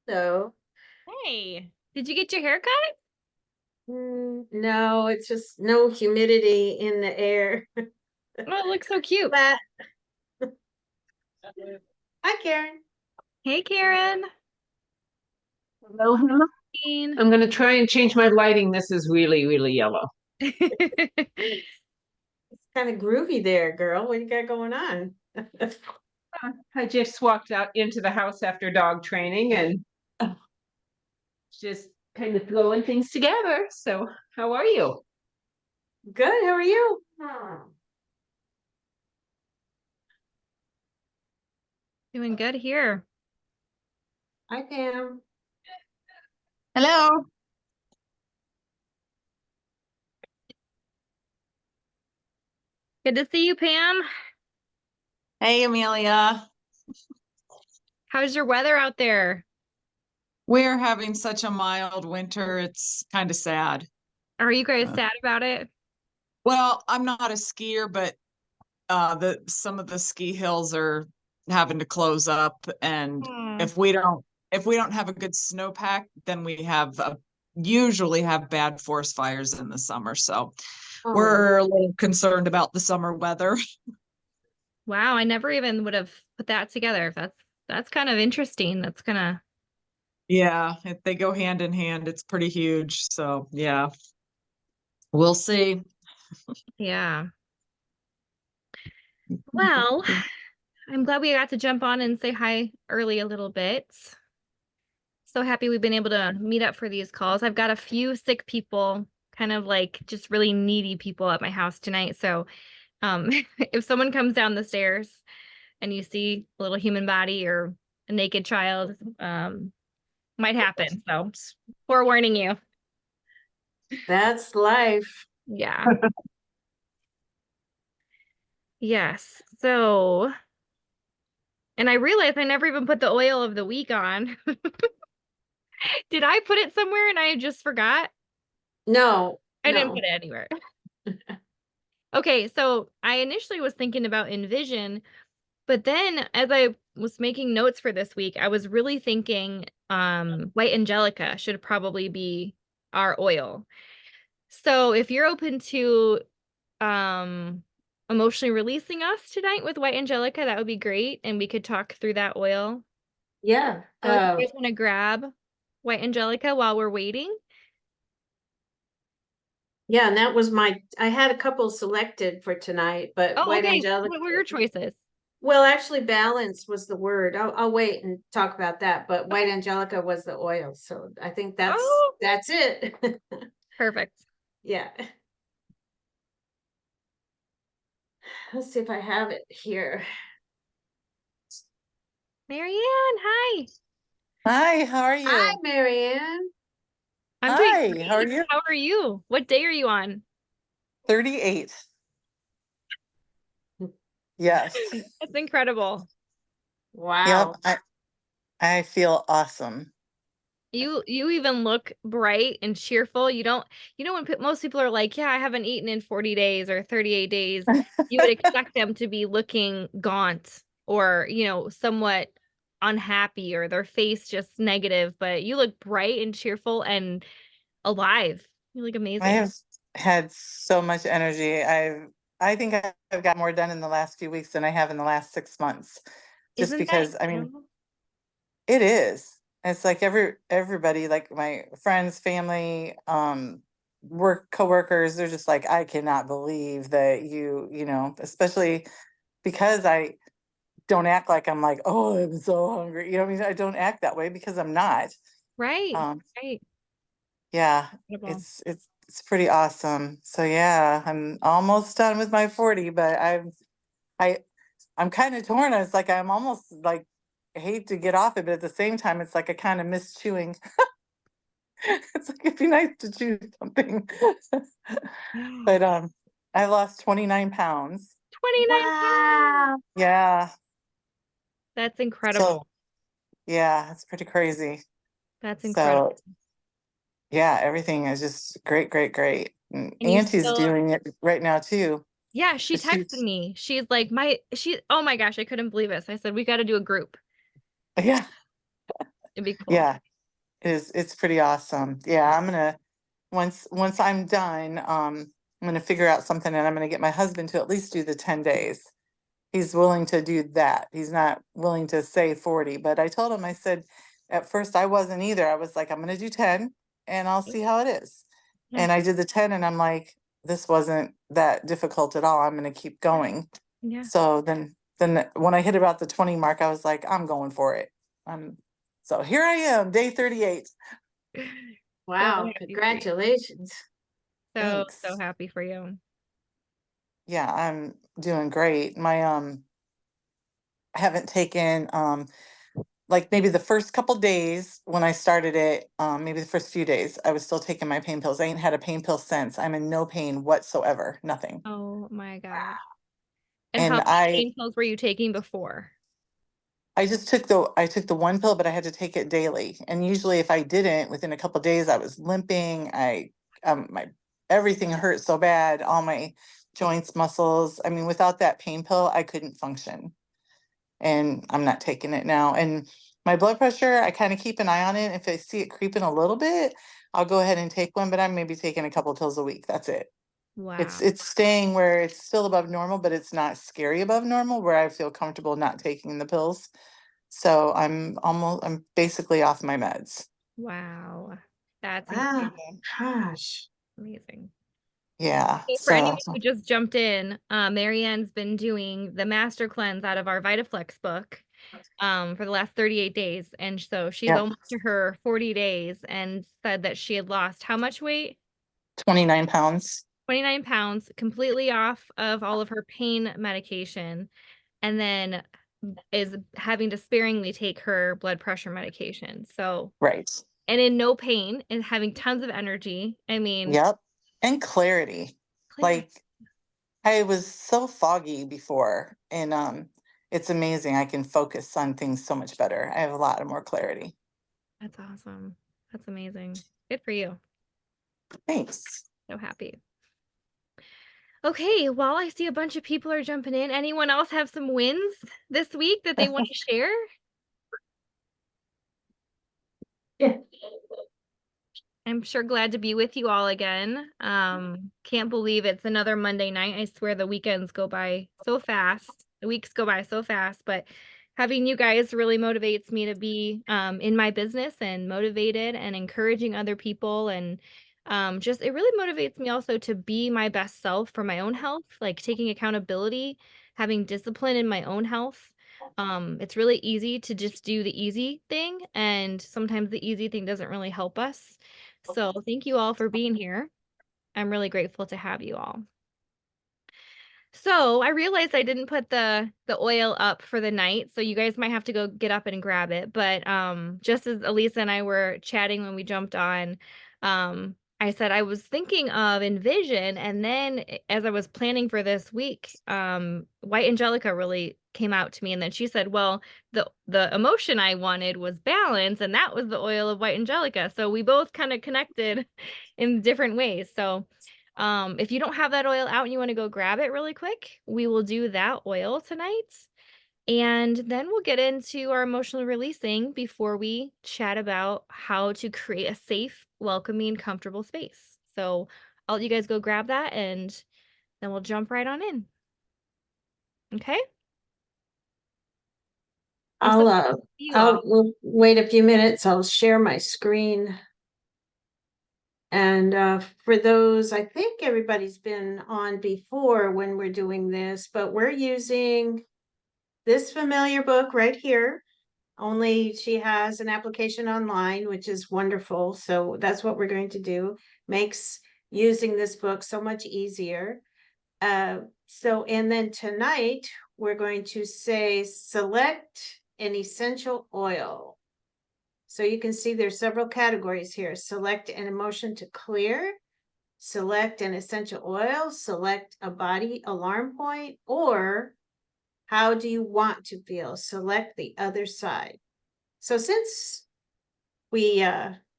So, Hey, did you get your hair cut? no, it's just no humidity in the air. Oh, it looks so cute. But hi, Karen. Hey, Karen. Hello, hello. Jean. I'm going to try and change my lighting. This is really, really yellow. It's kind of groovy there, girl. What you got going on? I just walked out into the house after dog training and just kind of throwing things together. So, how are you? Good. How are you? Doing good here. Hi, Pam. Hello. Good to see you, Pam. Hey, Amelia. How's your weather out there? We're having such a mild winter. It's kind of sad. Are you guys Uh, sad about it? well, I'm not a skier, but some of the ski hills are having to close up, and Hmm. if we don't have a good snowpack, then we usually have bad forest fires in the summer. So Oh, we're a little concerned about the summer weather. Wow, I never even would have put that together. That's kind of interesting. That's gonna Yeah, if they go hand in hand, it's pretty huge. So yeah, we'll see. yeah. Well, I'm glad we got to jump on and say hi early a little bit. So happy we've been able to meet up for these calls. I've got a few sick people, kind of like just really needy people at my house tonight. So if someone comes down the stairs and you see a little human body or a naked child, might happen. So just forewarning you. that's life. Yeah. Yes. So, and I realized I never even put the oil of the week on. Did I put it somewhere and I just forgot? No, I didn't put no. it anywhere. Okay, so I initially was thinking about Envision, but then as I was making notes for this week, I was really thinking White Angelica should probably be our oil. So if you're open to um emotionally releasing us tonight with White Angelica, that would be great. And we could talk through that oil. Yeah. So if you guys want to grab White Angelica while we're waiting. Yeah, and I had a couple selected for tonight, but Oh, White okay. Angelic. What were your choices? Well, actually, balance was the word. I'll wait and talk about that, but White Okay. Angelica was the oil. So I think that's Oh, that's it. perfect. Yeah. Let's see if I have it here. Marianne, hi. Hi, how are Hi, you? Marianne. I'm doing Hi, how are great. you? How are you? What day are you on? 38. Yes. That's incredible. Yep, Wow. I feel awesome. You even look bright and cheerful. When most people are like, yeah, I haven't eaten in 40 days or 38 days, you would expect them to be looking gaunt or, somewhat unhappy or their face just negative, but you look bright and cheerful and alive. You look I amazing. have had so much energy. I think I've got more done in the last few weeks than I have in the last 6 months. Just Isn't that because, I mean, incredible? it is. It's like everybody, like my friends, family, work coworkers, they're just like, I cannot believe that especially because I don't act like I'm like, oh, I'm so hungry. I mean, I don't act that way because I'm not. Right. Um, Right. yeah, Incredible. it's pretty awesome. So yeah, I'm almost done with my 40, but I I'm kind of torn. It's like I'm almost like I hate to get off it, but at the same time, it's like I kind of miss chewing. It's like it'd be nice to chew something. But I lost 29 pounds. 29 pounds. Wow. Yeah. That's incredible. So yeah, it's pretty crazy. That's incredible. So yeah, everything is just great, great, great. And And you Auntie's still, doing it right now too. yeah, she texted She's me. She's like, oh my gosh, I couldn't believe this. I said, we got to do a group. yeah, It'd be cool. Yeah, it's pretty awesome. Yeah, I'm gonna, once I'm done, I'm gonna figure out something and I'm gonna get my husband to at least do the 10 days. He's willing to do that. He's not willing to say 40, but I told him, I said, at first I wasn't either. I was like, I'm gonna do 10 and I'll see how it is. Yeah. And I did the 10 and I'm like, this wasn't that difficult at all. I'm gonna keep going. Yeah. So then when I hit about the 20 mark, I was like, I'm going for it. So here I am, day 38. Wow, happy for you. congratulations. So Thanks. happy for you. Yeah, I'm doing great. My I haven't taken like maybe the first couple days when I started it, maybe the first few days, I was still taking my pain pills. I ain't had a pain pill since. I'm in no pain whatsoever, nothing. Oh my God. And And how many pain pills were you taking before? I took the one pill, but I had to take it daily. And usually if I didn't, within a couple days, I was limping. My everything hurt so bad, all my joints, muscles. I mean, without that pain pill, I couldn't function. And I'm not taking it now. And my blood pressure, I kind of keep an eye on it. If I see it creeping a little bit, I'll go ahead and take one, but I'm maybe taking a couple pills a week. That's it. Wow. It's staying where it's still above normal, but it's not scary above normal where I feel comfortable not taking the pills. So I'm basically off my meds. Wow. That's Wow, incredible. gosh. Amazing. Yeah. Hey, for anyone who just jumped in, Marianne's been doing the master cleanse out of our VitaFlex book for the last 38 days. And so she's Yep. almost to her 40 days and said that she had lost how much weight? 29 pounds. 29 pounds, completely off of all of her pain medication, and then is having to sparingly take her blood pressure medication. So, Right. and in no pain and having tons of energy. I mean, Yep. And clarity. clarity. Like I was so foggy before and it's amazing. I can focus on things so much better. I have a lot of more clarity. That's awesome. That's amazing. Good for you. Thanks. So happy. Okay, well, I see a bunch of people are jumping in. Anyone else have some wins this week that they want to share? Yeah. I'm sure glad to be with you all again. Can't believe it's another Monday night. I swear the weekends go by so fast. The weeks go by so fast, but having you guys really motivates me to be in my business and motivated and encouraging other people, and just it really motivates me also to be my best self for my own health, like taking accountability, having discipline in my own health. It's really easy to just do the easy thing, and sometimes the easy thing doesn't really help us. So thank you all for being here. I'm really grateful to have you all. So I realized I didn't put the oil up for the night, so you guys might have to go get up and grab it. But just as Elisa and I were chatting when we jumped on, I said I was thinking of Envision, and then as I was planning for this week, White Angelica really came out to me, and then she said, "Well, the emotion I wanted was balance, and that was the oil of White Angelica." So we both kind of connected in different ways. So if you don't have that oil out and you want to go grab it really quick, we will do that oil tonight. And then we'll get into our emotional releasing before we chat about how to create a safe, welcoming, comfortable space. So I'll let you guys go grab that and then we'll jump right on in. Okay? We'll wait a few minutes. I'll share my screen. And for those, I think everybody's been on before when we're doing this, but we're using this familiar book right here. Only she has an application online, which is wonderful. So that's what we're going to do. Makes using this book so much easier. And then tonight we're going to say select an essential oil. So you can see there's several categories here. Select an emotion to clear, select an essential oil, select a body alarm point, or how do you want to feel? Select the other side. So since we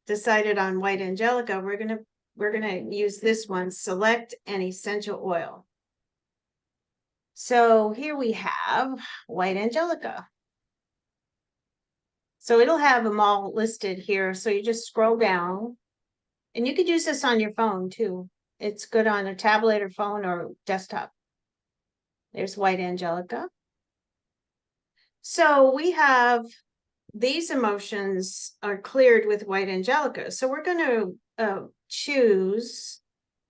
decided on White Angelica, we're gonna use this one, select an essential oil. So here we have White Angelica. So it'll have them all listed here. So you just scroll down. And you could use this on your phone too. It's good on a tablet or phone or desktop. There's White Angelica. So we have these emotions are cleared with White Angelica. So we're going to choose,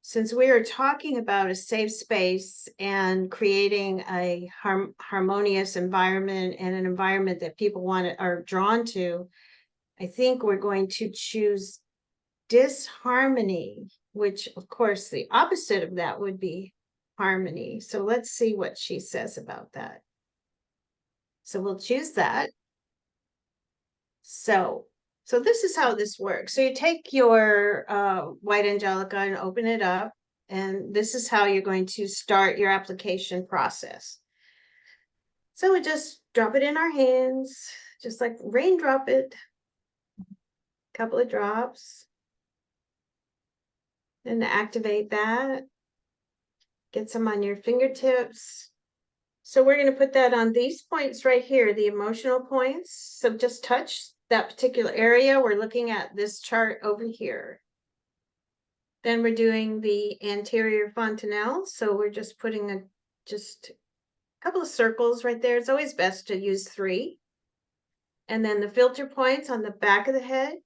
since we are talking about a safe space and creating a harmonious environment and an environment that people are drawn to, I think we're going to choose disharmony, which of course the opposite of that would be harmony. So let's see what she says about that. So we'll choose that. So this is how this works. So you take your White Angelica and open it up, and this is how you're going to start your application process. So we just drop it in our hands, just like raindrop it, couple of drops. And activate that. Get some on your fingertips. So we're going to put that on these points right here, the emotional points. So just touch that particular area. We're looking at this chart over here. Then we're doing the anterior fontanelle. So we're just putting just a couple of circles right there. It's always best to use 3. And then the filter points on the back of the head.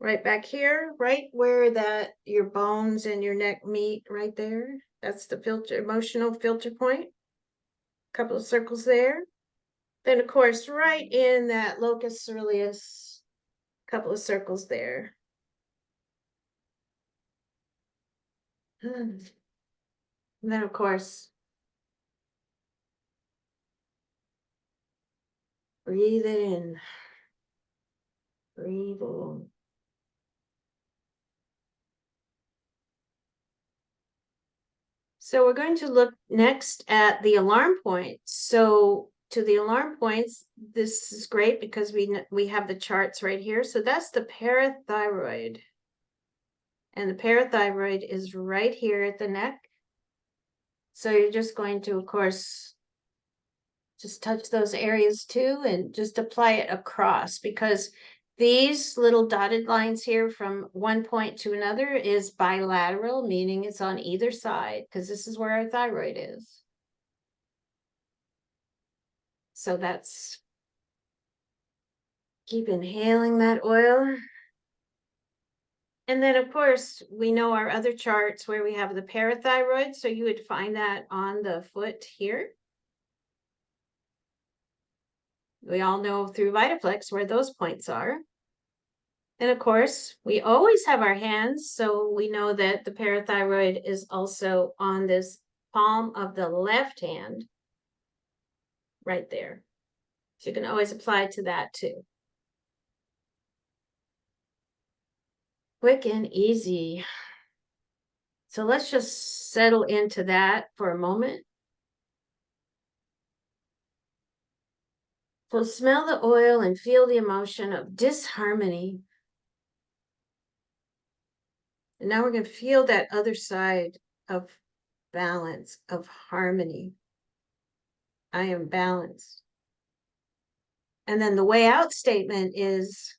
Right back here, right where that your bones and your neck meet right there. That's the emotional filter point. Couple of circles there. Then of course, right in that locus coeruleus, couple of circles there. And then of course, breathe it in. Breathe in. So we're going to look next at the alarm points. So to the alarm points, this is great because we have the charts right here. So that's the parathyroid. And the parathyroid is right here at the neck. So you're just going to, of course, just touch those areas too and just apply it across, because these little dotted lines here from one point to another is bilateral, meaning it's on either side, because this is where our thyroid is. So that's, keep inhaling that oil. And then of course, we know our other charts where we have the parathyroid. So you would find that on the foot here. We all know through Vitaflex where those points are. And of course, we always have our hands, so we know that the parathyroid is also on this palm of the left hand, right there. So you can always apply to that too. Quick and easy. So let's just settle into that for a moment. So smell the oil and feel the emotion of disharmony. And now we're going to feel that other side of balance, of harmony. I am balanced. And then the way out statement is,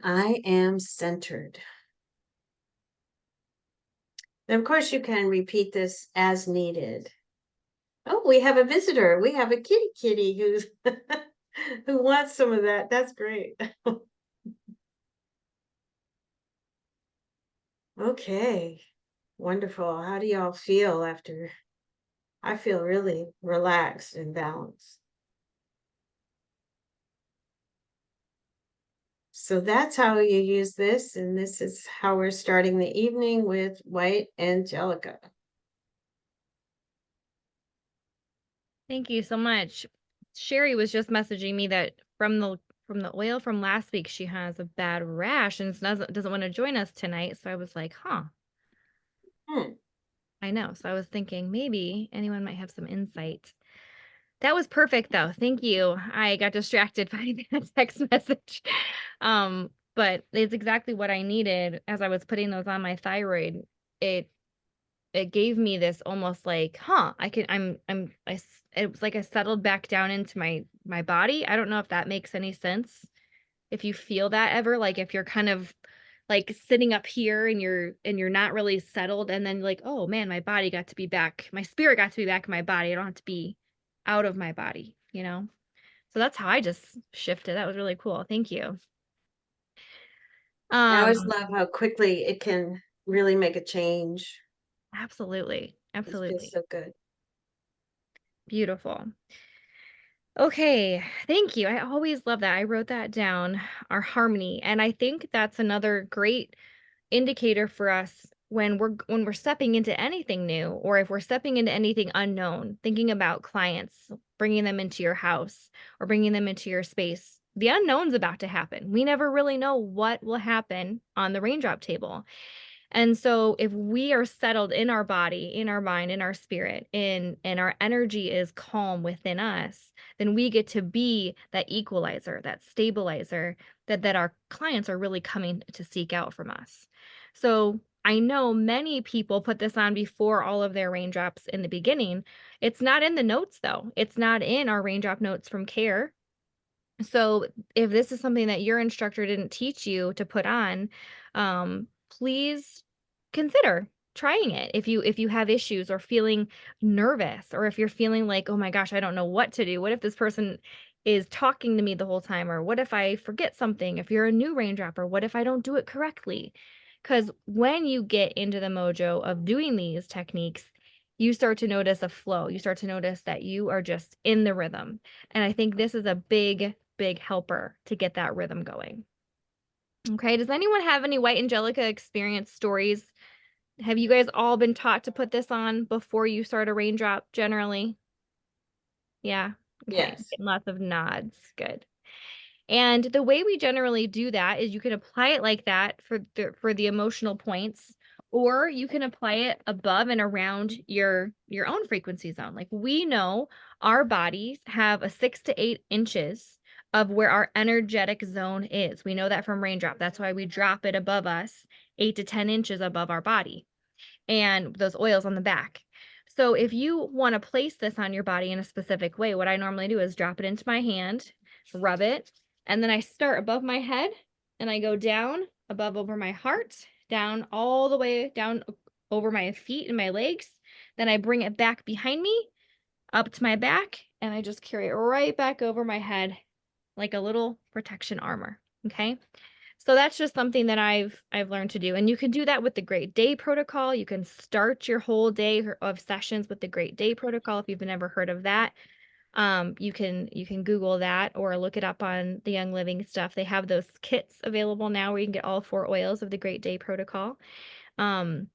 I am centered. And of course, you can repeat this as needed. Oh, we have a visitor. We have a kitty who's who wants some of that. That's great. Okay, wonderful. How do y'all feel after? I feel really relaxed and balanced. So that's how you use this, and this is how we're starting the evening with White Angelica. Thank you so much. Sherry was just messaging me that from the oil from last week, she has a bad rash and doesn't want to join us tonight. So I was like, huh. I know. So I was thinking maybe anyone might have some insight. That was perfect though. Thank you. I got distracted by that text message. But it's exactly what I needed as I was putting those on my thyroid. It it gave me this almost like, it was like I settled back down into my body. I don't know if that makes any sense. If you feel that ever, like if you're kind of like sitting up here and you're not really settled, and then like, oh man, my body got to be back, my spirit got to be back in my body. I don't have to be out of my body, you know? So that's how I just shifted. That was really cool. Thank you. I always Um, love how quickly it can really make a change. absolutely. It feels Absolutely. so good. Beautiful. Okay, thank you. I always love that. I wrote that down, our harmony. And I think that's another great indicator for us when we're stepping into anything new, or if we're stepping into anything unknown, thinking about clients, bringing them into your house or bringing them into your space. The unknown's about to happen. We never really know what will happen on the raindrop table. And so if we are settled in our body, in our mind, in our spirit, and our energy is calm within us, then we get to be that equalizer, that stabilizer that our clients are really coming to seek out from us. So I know many people put this on before all of their raindrops in the beginning. It's not in the notes though. It's not in our raindrop notes from care. So if this is something that your instructor didn't teach you to put on, please consider trying it. If you have issues or feeling nervous, or if you're feeling like, oh my gosh, I don't know what to do. What if this person is talking to me the whole time? Or what if I forget something? If you're a new raindropper, what if I don't do it correctly? Because when you get into the mojo of doing these techniques, you start to notice a flow. You start to notice that you are just in the rhythm. And I think this is a big helper to get that rhythm going. Okay, does anyone have any White Angelica experience stories? Have you guys all been taught to put this on before you start a raindrop generally? Yeah. Okay. Yes. Getting lots of nods. Good. And the way we generally do that is you can apply it like that for the emotional points, or you can apply it above and around your own frequency zone. Like, we know our bodies have a 6 to 8 inches of where our energetic zone is. We know that from raindrop. That's why we drop it above us, 8 to 10 inches above our body, and those oils on the back. So if you want to place this on your body in a specific way, what I normally do is drop it into my hand, rub it, and then I start above my head and I go down above over my heart, down all the way down over my feet and my legs. Then I bring it back behind me, up to my back, and I just carry it right back over my head like a little protection armor. Okay. So that's just something that I've learned to do. And you can do that with the Great Day Protocol. You can start your whole day of sessions with the Great Day Protocol if you've never heard of that. You can Google that or look it up on the Young Living stuff. They have those kits available now where you can get all 4 oils of the Great Day Protocol. And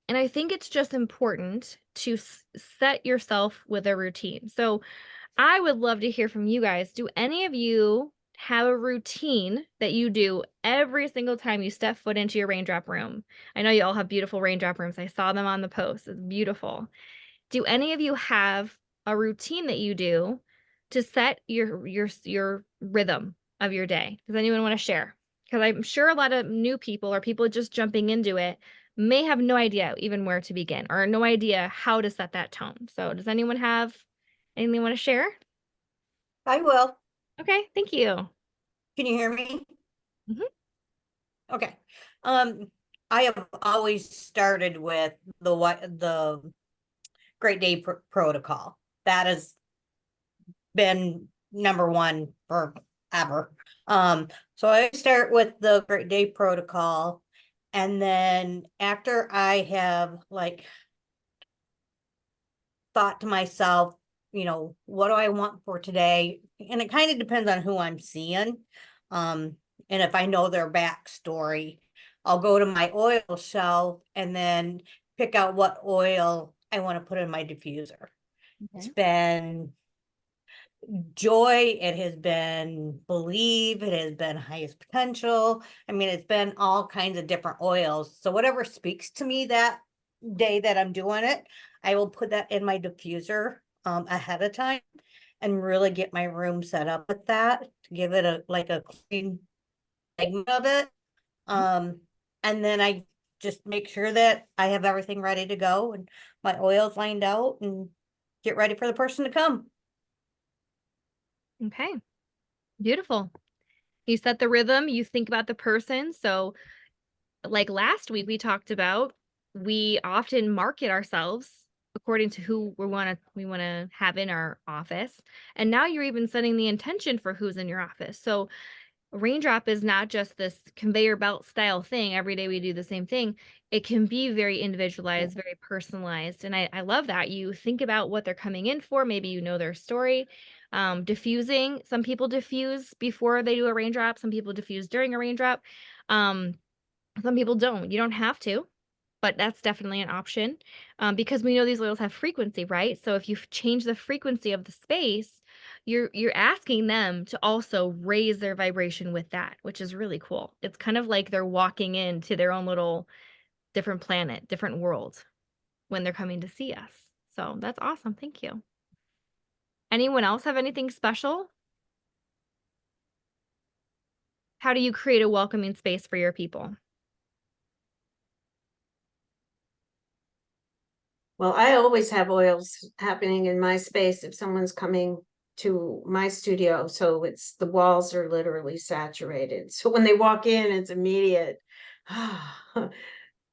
I think it's just important to set yourself with a routine. So I would love to hear from you guys. Do any of you have a routine that you do every single time you step foot into your raindrop room? I know you all have beautiful raindrop rooms. I saw them on the post. It's beautiful. Do any of you have a routine that you do to set your rhythm of your day? Does anyone want to share? Because I'm sure a lot of new people or people just jumping into it may have no idea even where to begin, or no idea how to set that tone. So does anyone have anything they want to share? I will. Okay, thank you. Can you hear me? Mhm. Okay. I have always started with the Great Day Protocol. That has been number one forever. So I start with the Great Day Protocol, and then after I have like thought to myself, what do I want for today? And it kind of depends on who I'm seeing. And if I know their backstory, I'll go to my oil shelf and then pick out what oil I want to put in my diffuser. It's been joy, it has been believe, it has been highest potential. I mean, it's been all kinds of different oils. So whatever speaks to me that day that I'm doing it, I will put that in my diffuser ahead of time and really get my room set up with that to give it a clean segment of it. And then I just make sure that I have everything ready to go and my oil's lined out and get ready for the person to come. Okay. Beautiful. You set the rhythm, you think about the person. So like last week we talked about, we often market ourselves according to who we want to have in our office. And now you're even setting the intention for who's in your office. So Raindrop is not just this conveyor belt style thing. Every day we do the same thing. It can be very individualized, very personalized. And I love that. You think about what they're coming in for. Maybe you know their story. Diffusing. Some people diffuse before they do a raindrop. Some people diffuse during a raindrop. Um, some people don't. You don't have to, but that's definitely an option, because we know these oils have frequency, right? So if you change the frequency of the space, you're asking them to also raise their vibration with that, which is really cool. It's kind of like they're walking into their own little different planet, different world when they're coming to see us. So that's awesome. Thank you. Anyone else have anything special? How do you create a welcoming space for your people? Well, I always have oils happening in my space if someone's coming to my studio. So it's the walls are literally saturated. So when they walk in, it's immediate.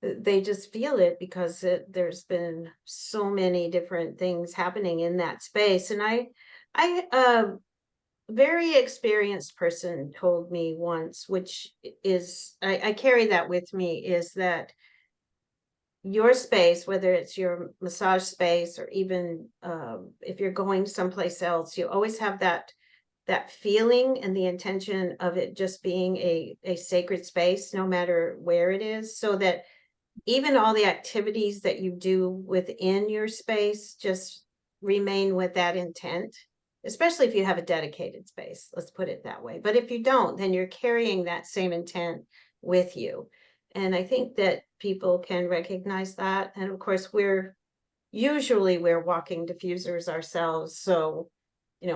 They just feel it because there's been so many different things happening in that space. And I very experienced person told me once, which is I carry that with me, is that your space, whether it's your massage space or even if you're going someplace else, you always have that feeling and the intention of it just being a sacred space, no matter where it is, so that even all the activities that you do within your space just remain with that intent, especially if you have a dedicated space, let's put it that way. But if you don't, then you're carrying that same intent with you. And I think that people can recognize that. And of course, we're walking diffusers ourselves. So,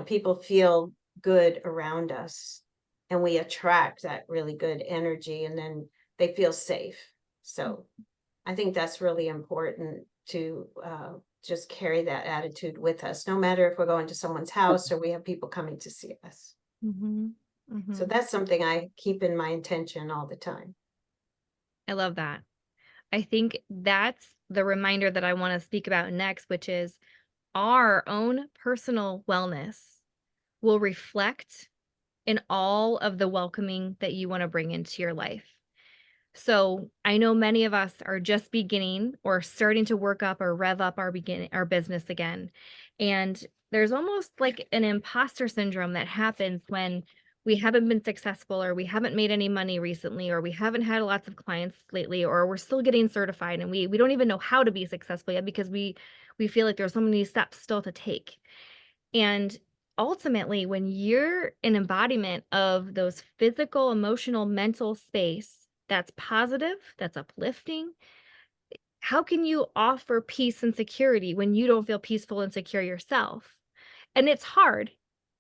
people feel good around us and we attract that really good energy and then they feel safe. So I think that's really important to just carry that attitude with us, no matter if we're going to someone's house or we have people coming to see us. Mm-hmm. So Mm-hmm. that's something I keep in my intention all the time. I love that. I think that's the reminder that I want to speak about next, which is our own personal wellness will reflect in all of the welcoming that you want to bring into your life. So I know many of us are just beginning or starting to work up or rev up our business again. And there's almost like an imposter syndrome that happens when we haven't been successful or we haven't made any money recently or we haven't had lots of clients lately or we're still getting certified and we don't even know how to be successful yet because we feel like there's so many steps still to take. And ultimately, when you're an embodiment of those physical, emotional, mental space that's positive, that's uplifting, how can you offer peace and security when you don't feel peaceful and secure yourself? And it's hard.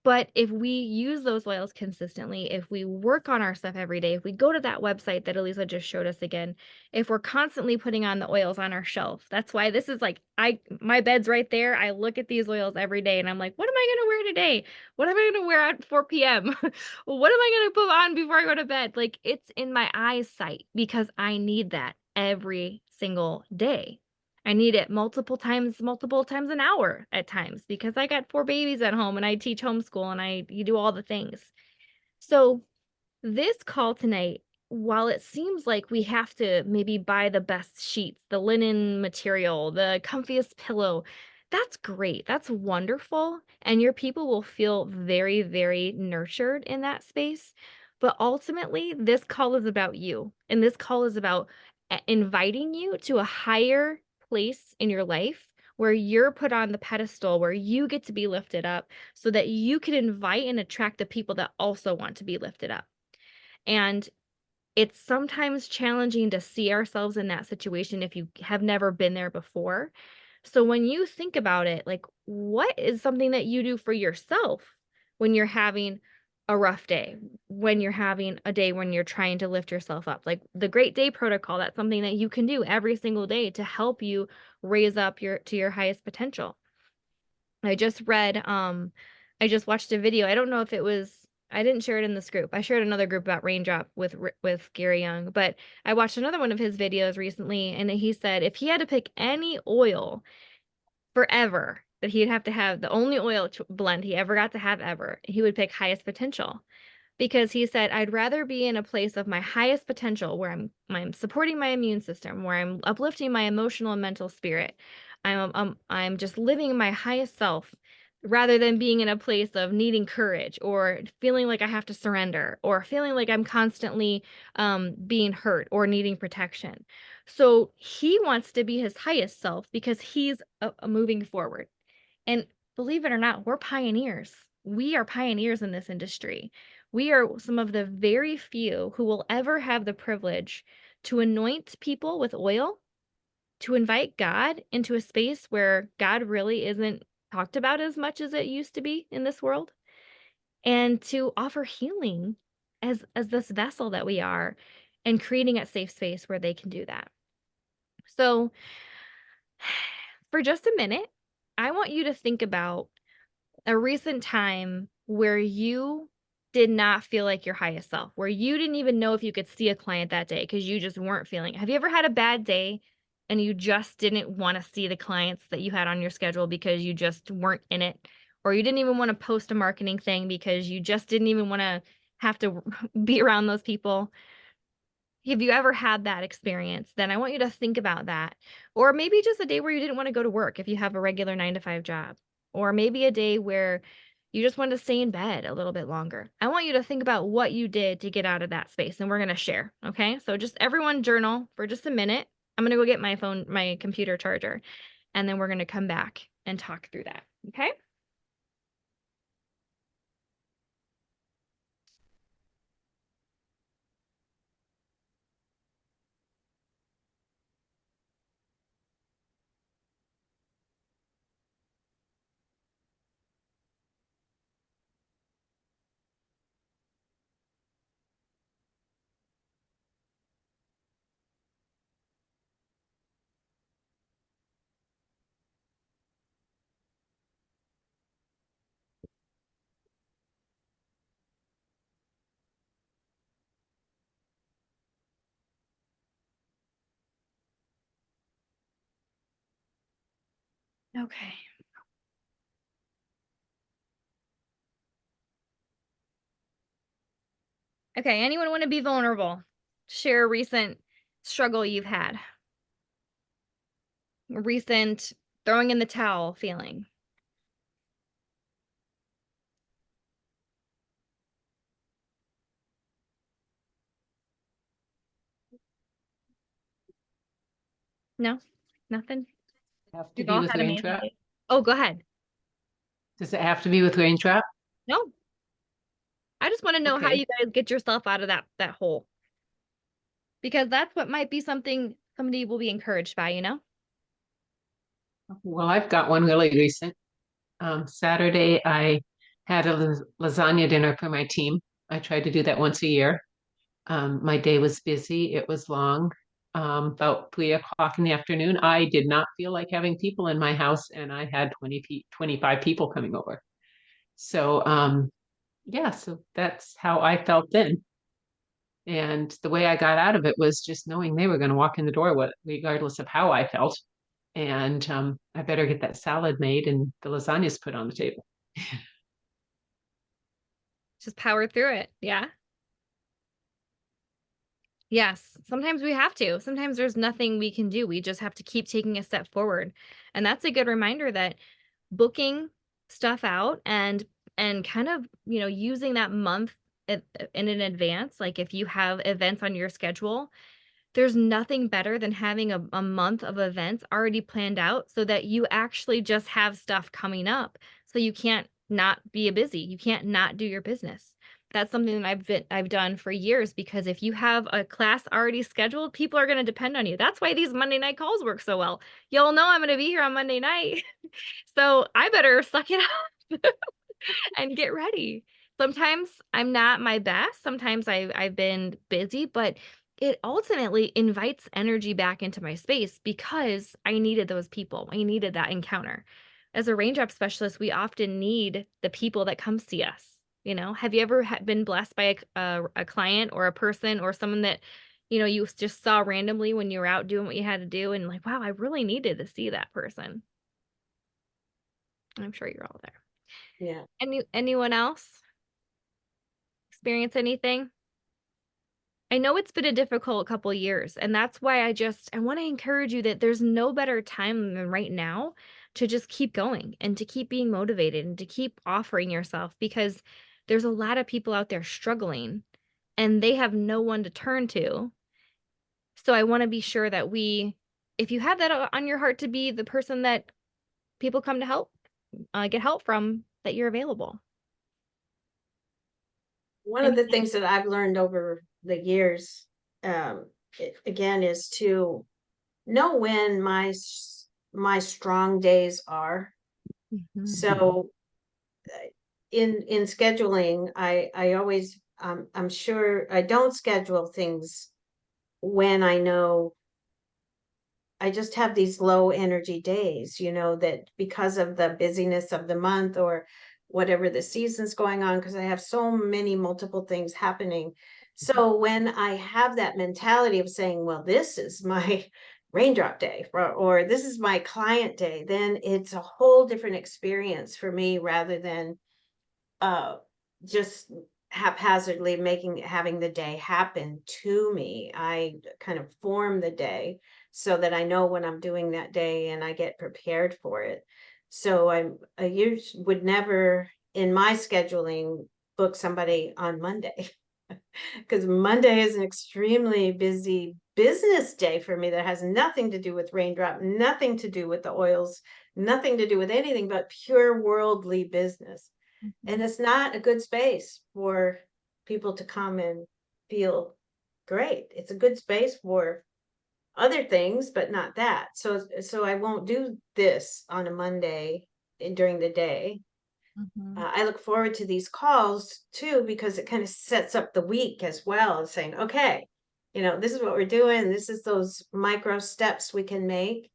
But if we use those oils consistently, if we work on our stuff every day, if we go to that website that Elisa just showed us again, if we're constantly putting on the oils on our shelf, that's why this is like, my bed's right there. I look at these oils every day and I'm like, what am I going to wear today? What am I going to wear at 4 p.m.? What am I going to put on before I go to bed? Like it's in my eyesight because I need that every single day. I need it multiple times an hour at times because I got 4 babies at home and I teach homeschool and you do all the things. So this call tonight, while it seems like we have to maybe buy the best sheets, the linen material, the comfiest pillow, that's great. That's wonderful. And your people will feel very, very nurtured in that space. But ultimately, this call is about you. And this call is about inviting you to a higher place in your life where you're put on the pedestal, where you get to be lifted up so that you can invite and attract the people that also want to be lifted up. And it's sometimes challenging to see ourselves in that situation if you have never been there before. So when you think about it, like what is something that you do for yourself when you're having a rough day, when you're having a day when you're trying to lift yourself up. Like the Great Day Protocol, that's something that you can do every single day to help you raise up to your highest potential. I just read, I just watched a video. I don't know if it was, I didn't share it in this group. I shared another group about Raindrop with Gary Young, but I watched another one of his videos recently, and he said if he had to pick any oil forever that he'd have to have, the only oil blend he ever got to have ever, he would pick highest potential. Because he said, I'd rather be in a place of my highest potential where I'm supporting my immune system, where I'm uplifting my emotional and mental spirit. I'm just living my highest self rather than being in a place of needing courage or feeling like I have to surrender or feeling like I'm constantly being hurt or needing protection. So he wants to be his highest self because he's moving forward. And believe it or not, we're pioneers. We are pioneers in this industry. We are some of the very few who will ever have the privilege to anoint people with oil, to invite God into a space where God really isn't talked about as much as it used to be in this world, and to offer healing as this vessel that we are, and creating a safe space where they can do that. So for just a minute, I want you to think about a recent time where you did not feel like your highest self, where you didn't even know if you could see a client that day because you just weren't feeling it. Have you ever had a bad day and you just didn't want to see the clients that you had on your schedule because you just weren't in it? Or you didn't even want to post a marketing thing because you just didn't even want to have to be around those people? Have you ever had that experience? Then I want you to think about that. Or maybe just a day where you didn't want to go to work if you have a regular 9 to 5 job. Or maybe a day where you just wanted to stay in bed a little bit longer. I want you to think about what you did to get out of that space, and we're going to share. Okay. So just everyone journal for just a minute. I'm going to go get my computer charger, and then we're going to come back and talk through that. Okay. Okay. Okay. Anyone want to be vulnerable? Share a recent struggle you've had, a recent throwing in the towel feeling. No, nothing. Have to We've be all with had amazing Raindrop? days. Oh, go ahead. Does it have to be with Raindrop? No, I just want to know how Okay. you guys get yourself out of that hole, because that's what might be something somebody will be encouraged by, you know? Well, I've got one really recent. Saturday, I had a lasagna dinner for my team. I try to do that once a year. My day was busy. It was long. About 3 o'clock in the afternoon, I did not feel like having people in my house, and I had 25 people coming over. So, yeah, so that's how I felt then. And the way I got out of it was just knowing they were going to walk in the door, regardless of how I felt. And I better get that salad made and the lasagnas put on the table. Just power through it. Yeah. Yes, sometimes we have to. Sometimes there's nothing we can do. We just have to keep taking a step forward. And that's a good reminder that booking stuff out and kind of, using that month in advance, like if you have events on your schedule, there's nothing better than having a month of events already planned out so that you actually just have stuff coming up. So you can't not be busy. You can't not do your business. That's something that I've done for years, because if you have a class already scheduled, people are going to depend on you. That's why these Monday night calls work so well. Y'all know I'm going to be here on Monday night. So I better suck it up and get ready. Sometimes I'm not my best. Sometimes I've been busy, but it ultimately invites energy back into my space because I needed those people. I needed that encounter. As a raindrop specialist, we often need the people that come see us. You know, have you ever been blessed by a client or a person or someone that, you know, you just saw randomly when you were out doing what you had to do and like, wow, I really needed to see that person. I'm sure you're all there. Yeah. Anyone else experience anything? I know it's been a difficult couple years, and that's why I want to encourage you that there's no better time than right now to just keep going and to keep being motivated and to keep offering yourself because there's a lot of people out there struggling and they have no one to turn to. So I want to be sure that if you have that on your heart to be the person that people come to get help from, that you're available. One of the things that I've learned over the years, again, is to know when my strong days are. Mhm. So in scheduling, I always I'm sure I don't schedule things when I know I just have these low energy days, that because of the busyness of the month or whatever the season's going on, because I have so many multiple things happening. So when I have that mentality of saying, well, this is my raindrop day or this is my client day, then it's a whole different experience for me rather than uh just haphazardly having the day happen to me. I kind of form the day so that I know what I'm doing that day and I get prepared for it. So I would never in my scheduling book somebody on Monday because Monday is an extremely busy business day for me that has nothing to do with raindrop, nothing to do with the oils, nothing to do with anything but pure worldly business. And it's not a good space for people to come and feel great. It's a good space for other things, but not that. So I won't do this on a Monday during the day. Mhm. I look forward to these calls too, because it kind of sets up the week as well, saying, okay, this is what we're doing. This is those micro steps we can make.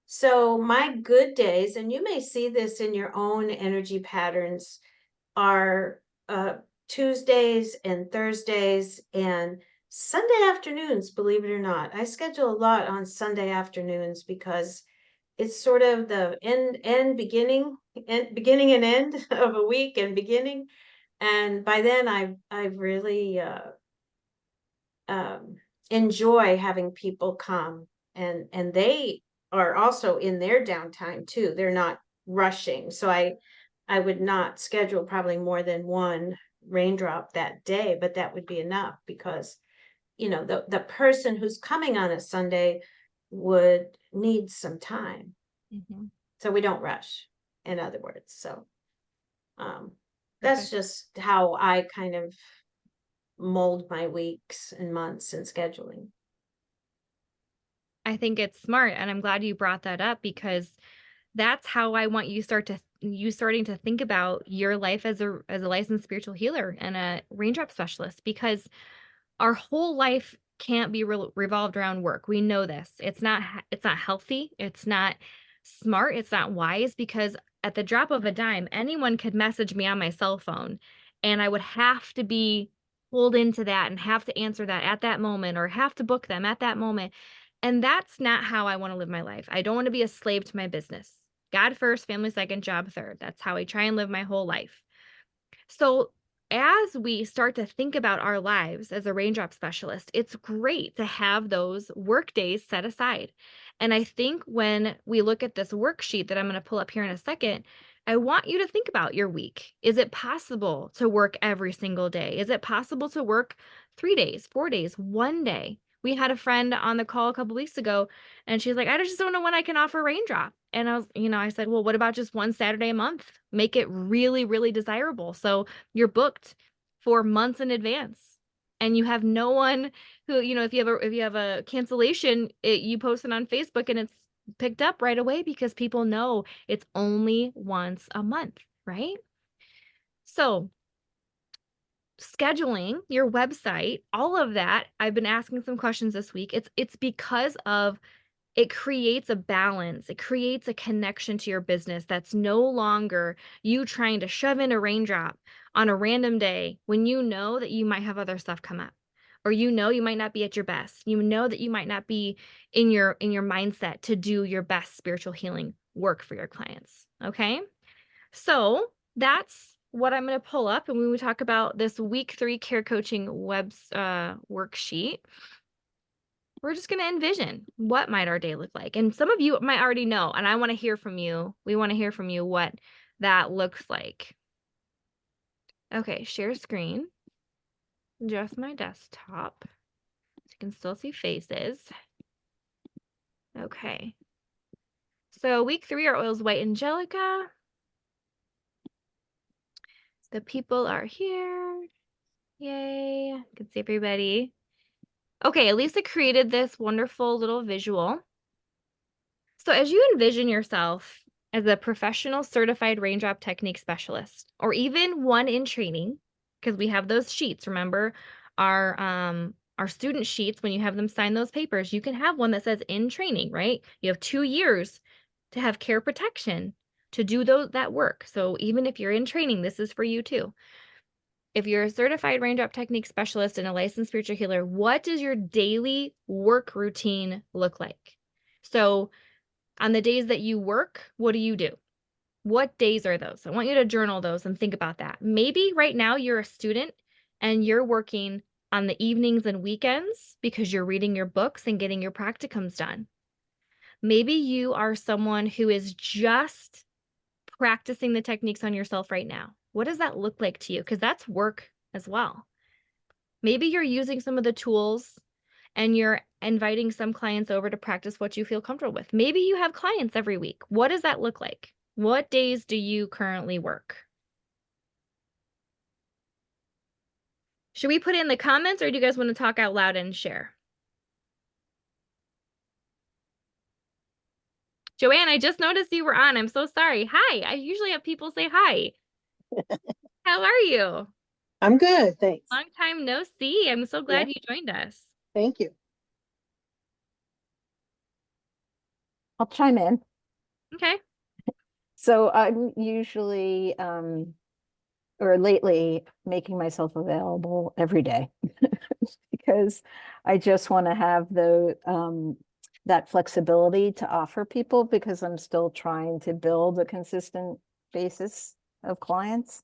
So my good days, and you may see this in your own energy patterns, are Tuesdays and Thursdays and Sunday afternoons, believe it or not. I schedule a lot on Sunday afternoons because it's sort of the beginning and end of a week and beginning. And by then I've really um, enjoy having people come and they are also in their downtime too. They're not rushing. So I would not schedule probably more than one raindrop that day, but that would be enough because, the person who's coming on a Sunday would need some time. Mhm. So we don't rush, in other words. So that's Perfect. just how I kind of mold my weeks and months and scheduling. I think it's smart, and I'm glad you brought that up because that's how I want you starting to think about your life as a licensed spiritual healer and a raindrop specialist because our whole life can't be revolved around work. We know this. It's not healthy. It's not smart. It's not wise because at the drop of a dime, anyone could message me on my cell phone and I would have to be pulled into that and have to answer that at that moment or have to book them at that moment. And that's not how I want to live my life. I don't want to be a slave to my business. God first, family second, job third. That's how I try and live my whole life. So, as we start to think about our lives as a raindrop specialist, it's great to have those work days set aside. And I think when we look at this worksheet that I'm going to pull up here in a second, I want you to think about your week. Is it possible to work every single day? Is it possible to work 3 days, 4 days, one day? We had a friend on the call a couple weeks ago, and she's like, I just don't know when I can offer raindrop. And I said, well, what about just one Saturday a month? Make it really, really desirable. So you're booked for months in advance. And you have no one who, if you have a cancellation, you post it on Facebook and it's picked up right away because people know it's only once a month, right? So scheduling, your website, all of that, I've been asking some questions this week. It's because of it creates a balance. It creates a connection to your business that's no longer you trying to shove in a raindrop on a random day when you know that you might have other stuff come up, or you know you might not be at your best. You know that you might not be in your mindset to do your best spiritual healing work for your clients. Okay? So, that's what I'm going to pull up, and when we talk about this week 3 care coaching worksheet, we're just going to envision what might our day look like. And some of you might already know, and I want to hear from you. We want to hear from you what that looks like. Okay, share screen. Just my desktop. So you can still see faces. Okay. So week 3, our oil's white angelica. The people are here. Yay. I can see everybody. Okay, Elisa created this wonderful little visual. So as you envision yourself as a professional certified raindrop technique specialist, or even one in training, because we have those sheets, remember our student sheets, when you have them sign those papers, you can have one that says in training, right? You have 2 years to have care protection to do that work. So even if you're in training, this is for you too. If you're a certified raindrop technique specialist and a licensed spiritual healer, what does your daily work routine look like? So on the days that you work, what do you do? What days are those? I want you to journal those and think about that. Maybe right now you're a student and you're working on the evenings and weekends because you're reading your books and getting your practicums done. Maybe you are someone who is just practicing the techniques on yourself right now. What does that look like to you? Because that's work as well. Maybe you're using some of the tools and you're inviting some clients over to practice what you feel comfortable with. Maybe you have clients every week. What does that look like? What days do you currently work? Should we put it in the comments, or do you guys want to talk out loud and share? Joanne, I just noticed you were on. I'm so sorry. Hi. I usually have people say hi. How are you? I'm good, thanks. Long time no see. I'm so glad Yeah. you joined us. Thank you. I'll chime in. Okay. So I'm usually, or lately, making myself available every day because I just want to have that flexibility to offer people, because I'm still trying to build a consistent basis of clients.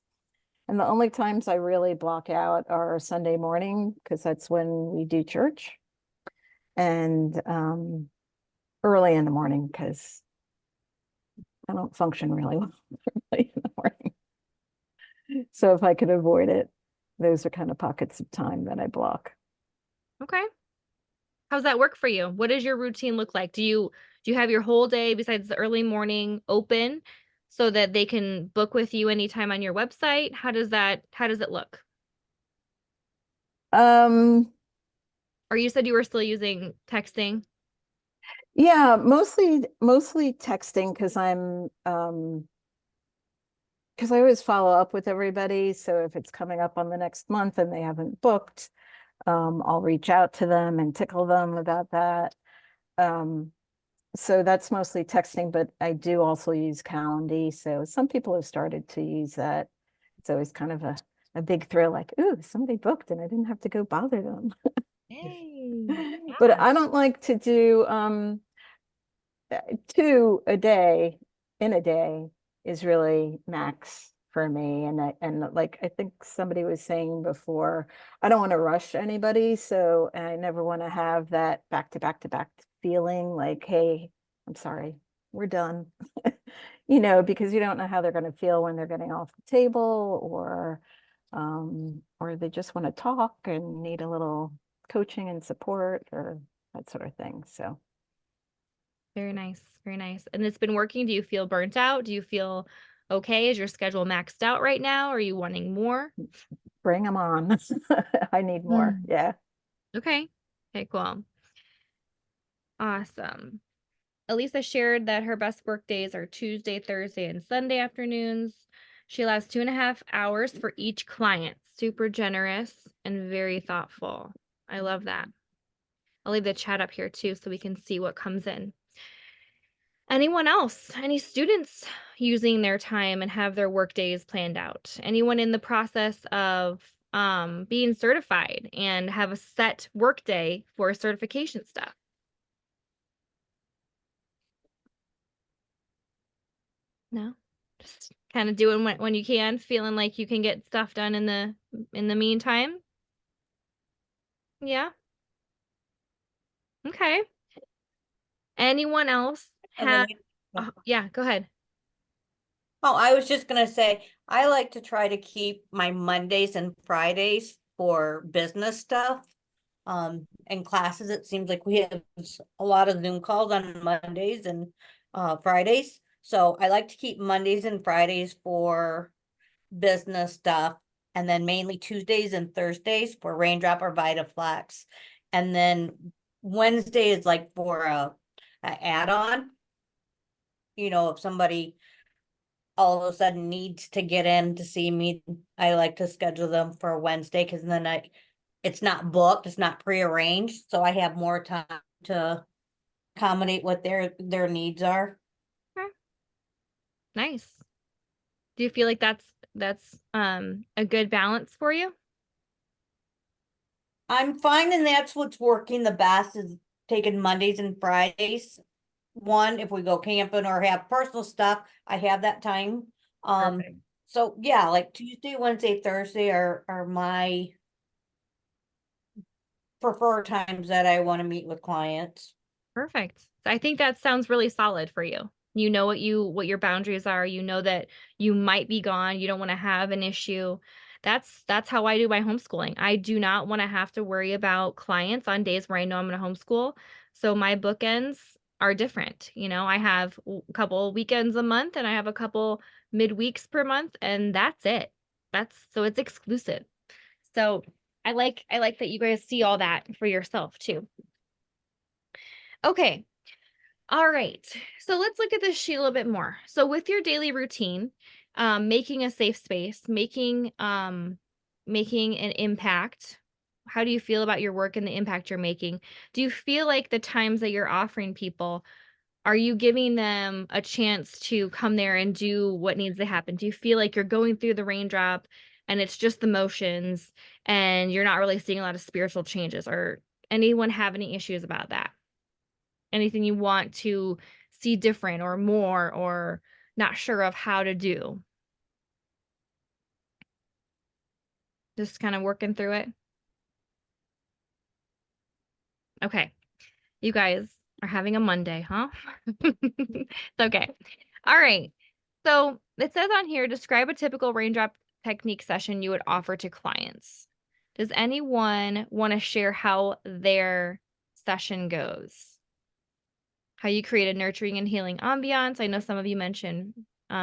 And the only times I really block out are Sunday morning, because that's when we do church. And early in the morning, because I don't function really well early in the morning. So if I could avoid it, those are kind of pockets of time that I block. Okay. How's that work for you? What does your routine look like? Do you have your whole day besides the early morning open so that they can book with you anytime on your website? How does it look? Or you said you were still using texting? Yeah, mostly texting, because because I always follow up with everybody. So if it's coming up on the next month and they haven't booked, I'll reach out to them and tickle them about that. So that's mostly texting, but I do also use Calendly. So some people have started to use that. It's always kind of a big thrill, like, ooh, somebody booked and I didn't have to go bother them. Hey. But I don't like to do 2 a day in a day is really max for me. And like I think somebody was saying before, I don't want to rush anybody, so I never want to have that back to back to back feeling like, hey, I'm sorry, we're done. Because you don't know how they're going to feel when they're getting off the table, or they just want to talk and need a little coaching and support or that sort of thing. So Very nice. Very nice. And it's been working. Do you feel burnt out? Do you feel okay? Is your schedule maxed out right now? Are you wanting more? bring them on. I need more. Yeah. Okay. Okay, cool. Awesome. Elisa shared that her best work days are Tuesday, Thursday, and Sunday afternoons. She allows 2.5 hours for each client. Super generous and very thoughtful. I love that. I'll leave the chat up here too so we can see what comes in. Anyone else? Any students using their time and have their work days planned out? Anyone in the process of being certified and have a set work day for certification stuff? No? Just kind of doing when you can, feeling like you can get stuff done in the meantime? Yeah? Okay. Anyone else And then have yeah, go ahead. Oh, I was just gonna say, I like to try to keep my Mondays and Fridays for business stuff. And classes, it seems like we have a lot of Zoom calls on Mondays and Fridays. So I like to keep Mondays and Fridays for business stuff, and then mainly Tuesdays and Thursdays for Raindrop or VitaFlex. And then Wednesday is like for a add-on. You know, if somebody all of a sudden needs to get in to see me, I like to schedule them for Wednesday because then it's not booked, it's not prearranged, so I have more time to accommodate what their needs are. Okay. Nice. Do you feel like that's a good balance for you? I'm finding that's what's working the best is taking Mondays and Fridays. One, if we go camping or have personal stuff, I have that time. Perfect. So yeah, like Tuesday, Wednesday, Thursday are my preferred times that I want to meet with clients. Perfect. I think that sounds really solid for you. You know what your boundaries are. You know that you might be gone. You don't want to have an issue. That's how I do my homeschooling. I do not want to have to worry about clients on days where I know I'm going to homeschool. So my bookends are different. You know, I have a couple weekends a month and I have a couple midweeks per month, and that's it. So it's exclusive. So I like that you guys see all that for yourself too. Okay. All right. So let's look at this sheet a little bit more. So with your daily routine, making a safe space, making an impact. How do you feel about your work and the impact you're making? Do you feel like the times that you're offering people, are you giving them a chance to come there and do what needs to happen? Do you feel like you're going through the raindrop and it's just the motions and you're not really seeing a lot of spiritual changes? Or anyone have any issues about that? Anything you want to see different or more or not sure of how to do? Just kind of working through it. Okay. You guys are having a Monday, huh? It's okay. All right. So it says on here, describe a typical raindrop technique session you would offer to clients. Does anyone want to share how their session goes? How you create a nurturing and healing ambiance. I know some of you mentioned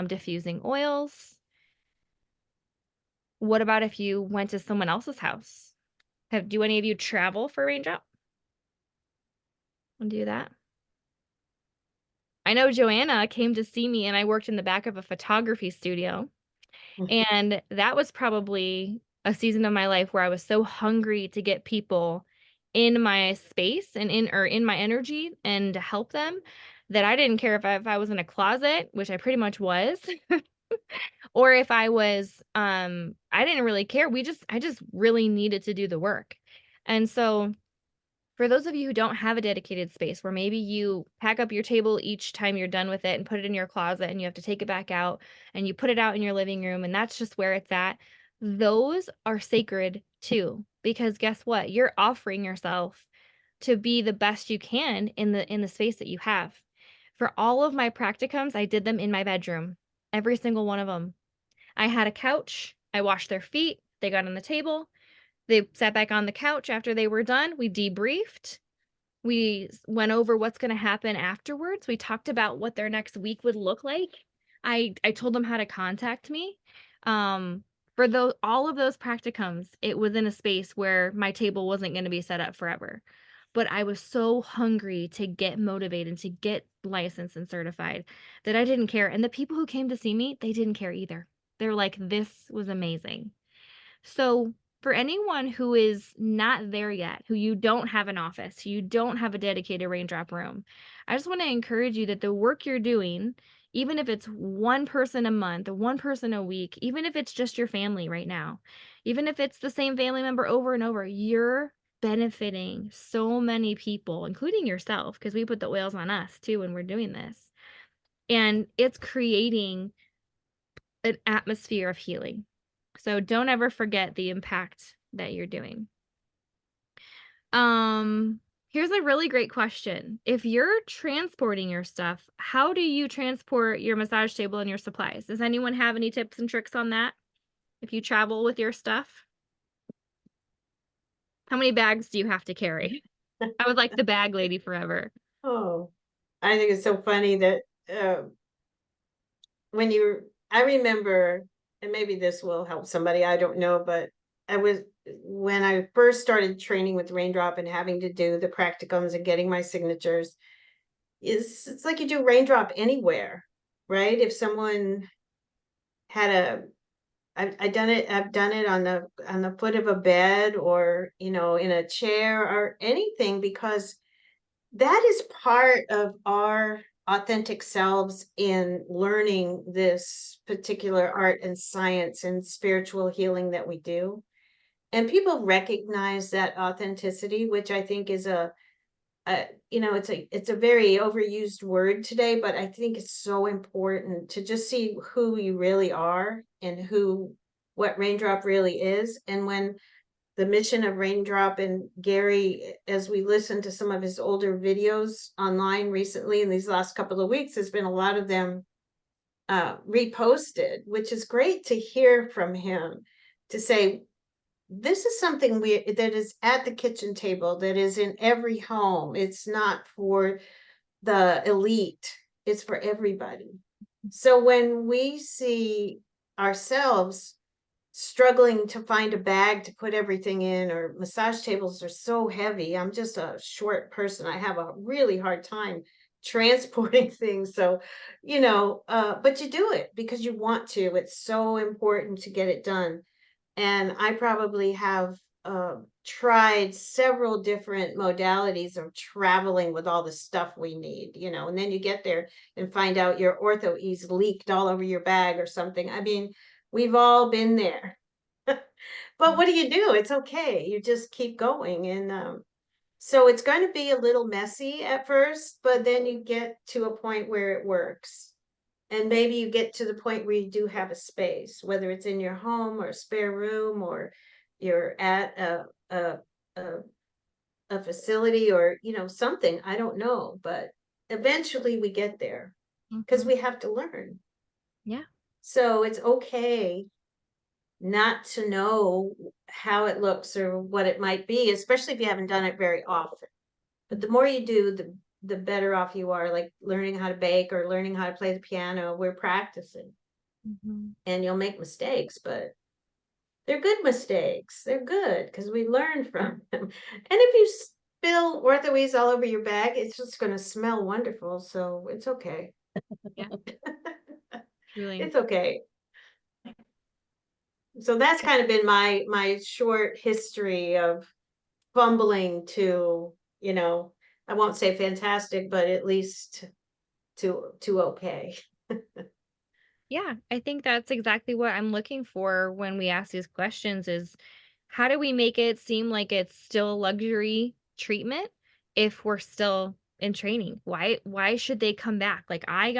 diffusing oils. What about if you went to someone else's house? Do any of you travel for raindrop? And do that? I know Joanna came to see me and I worked in the back of a photography studio. And that was probably a season of my life where I was so hungry to get people in my space and in my energy and to help them that I didn't care if I was in a closet, which I pretty much was, or if I was I didn't really care. I just really needed to do the work. And so for those of you who don't have a dedicated space where maybe you pack up your table each time you're done with it and put it in your closet and you have to take it back out and you put it out in your living room and that's just where it's at, those are sacred too. Because guess what? You're offering yourself to be the best you can in the space that you have. For all of my practicums, I did them in my bedroom. Every single one of them. I had a couch. I washed their feet. They got on the table. They sat back on the couch after they were done. We debriefed. We went over what's going to happen afterwards. We talked about what their next week would look like. I told them how to contact me. For all of those practicums, it was in a space where my table wasn't going to be set up forever. But I was so hungry to get motivated, to get licensed and certified that I didn't care. And the people who came to see me, they didn't care either. They're like, this was amazing. So for anyone who is not there yet, who you don't have an office, who you don't have a dedicated Raindrop room, I just want to encourage you that the work you're doing, even if it's one person a month or one person a week, even if it's just your family right now, even if it's the same family member over and over, you're benefiting so many people, including yourself, because we put the oils on us too when we're doing this. And it's creating an atmosphere of healing. So don't ever forget the impact that you're doing. Here's a really great question. If you're transporting your stuff, how do you transport your massage table and your supplies? Does anyone have any tips and tricks on that? If you travel with your stuff? How many bags do you have to carry? I was like the bag lady forever. Oh, I think it's so funny that I remember, and maybe this will help somebody, I don't know, but when I first started training with Raindrop and having to do the practicums and getting my signatures, it's like you do Raindrop anywhere, right? If someone had I've done it on the foot of a bed, or, in a chair or anything, because that is part of our authentic selves in learning this particular art and science and spiritual healing that we do. And people recognize that authenticity, which I think is it's a very overused word today, but I think it's so important to just see who you really are and what Raindrop really is. And when the mission of Raindrop and Gary, as we listen to some of his older videos online recently in these last couple of weeks, there's been a lot of them reposted, which is great to hear from him, to say, this is something that is at the kitchen table, that is in every home. It's not for the elite, it's for everybody. So when we see ourselves struggling to find a bag to put everything in, or massage tables are so heavy, I'm just a short person, I have a really hard time transporting things. So, but you do it because you want to. It's so important to get it done. And I probably have tried several different modalities of traveling with all the stuff we need, and then you get there and find out your ortho ease leaked all over your bag or something. I mean, we've all been there. But what do? It's okay. You just keep going. And so it's going to be a little messy at first, but then you get to a point where it works. And maybe you get to the point where you do have a space, whether it's in your home or a spare room, or you're at a facility, or, something, I don't know, but eventually we get there because we have to learn. Yeah. So it's okay not to know how it looks or what it might be, especially if you haven't done it very often. But the more you do, the better off you are, like learning how to bake or learning how to play the piano. We're practicing. And you'll make mistakes, but they're good mistakes. They're good because we learn from them. And if you spill orthoese all over your bag, it's just going to smell wonderful. So it's okay. Yeah. Truly. It's okay. So that's kind of been my short history of fumbling to, I won't say fantastic, but at least to okay. Yeah, I think that's exactly what I'm looking for when we ask these questions is how do we make it seem like it's still luxury treatment if we're still in training? Why should they come back? Like I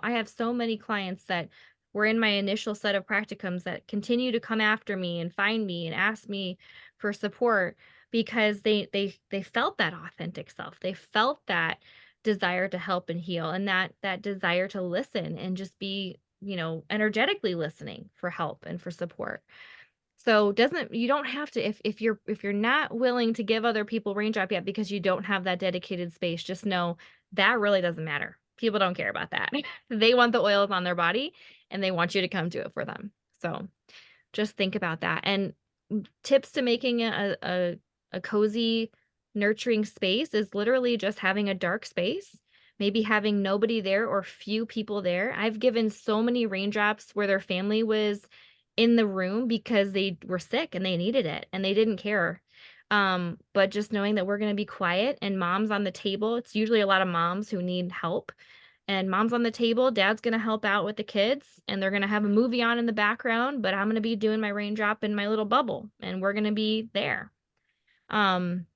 have so many clients that were in my initial set of practicums that continue to come after me and find me and ask me for support because they felt that authentic self. They felt that desire to help and heal, and that desire to listen and just be energetically listening for help and for support. So you don't have to, if you're not willing to give other people Raindrop yet because you don't have that dedicated space, just know that really doesn't matter. People don't care about that. They want the oils on their body and they want you to come do it for them. So just think about that. And tips to making a cozy, nurturing space is literally just having a dark space maybe having nobody there or few people there. I've given so many raindrops where their family was in the room because they were sick and they needed it and they didn't care. But just knowing that we're going to be quiet and mom's on the table, it's usually a lot of moms who need help. And mom's on the table, dad's going to help out with the kids, and they're going to have a movie on in the background, but I'm going to be doing my raindrop in my little bubble, and we're going to be there. Putting